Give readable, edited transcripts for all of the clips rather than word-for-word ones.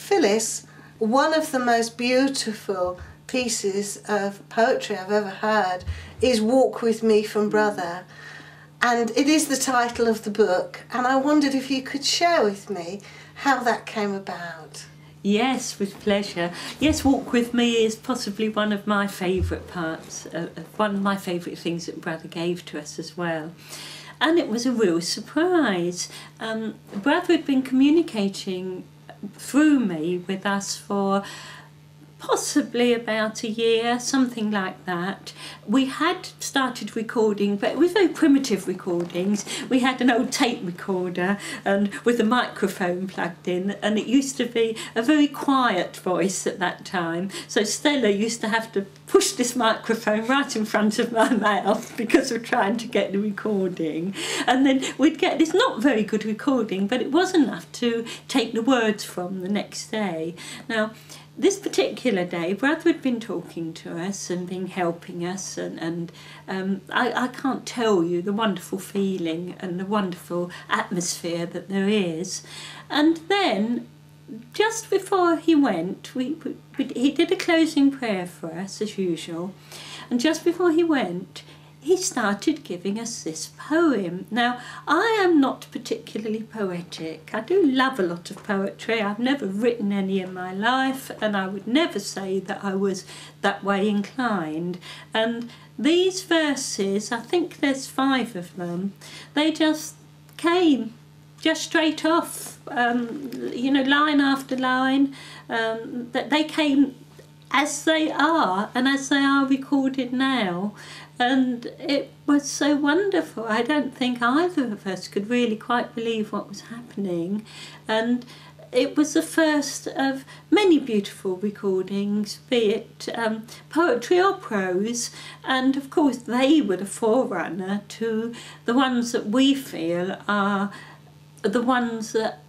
Phyllis, one of the most beautiful pieces of poetry I've ever heard is Walk With Me from Brother. And it is the title of the book, and I wondered if you could share with me how that came about. Yes, with pleasure. Yes, Walk With Me is possibly one of my favourite parts, one of my favourite things that Brother gave to us as well. And it was a real surprise. Brother had been communicating through me with us for possibly about a year, something like that. We had started recording, but it was very primitive recordings. We had an old tape recorder and with a microphone plugged in, and it used to be a very quiet voice at that time. So Stella used to have to push this microphone right in front of my mouth because of trying to get the recording. And then we'd get this not very good recording, but it was enough to take the words from the next day. Now, this particular day, Brother had been talking to us and been helping us, and I can't tell you the wonderful feeling and the wonderful atmosphere that there is. And then, just before he went, he did a closing prayer for us, as usual, and just before he went, he started giving us this poem. Now, I am not particularly poetic. I do love a lot of poetry. I've never written any in my life, and I would never say that I was that way inclined. And these verses, I think there's 5 of them, they just came just straight off, you know, line after line. That they came as they are, and as they are recorded now. And it was so wonderful. I don't think either of us could really quite believe what was happening. And it was the first of many beautiful recordings, be it poetry or prose. And of course they were the forerunner to the ones that we feel are the ones that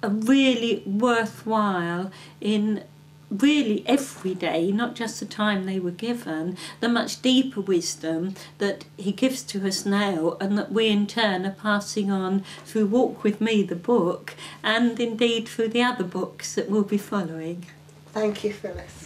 are really worthwhile in really every day, not just the time they were given, the much deeper wisdom that he gives to us now, and that we in turn are passing on through Walk With Me, the book, and indeed through the other books that will be following. Thank you, Phyllis.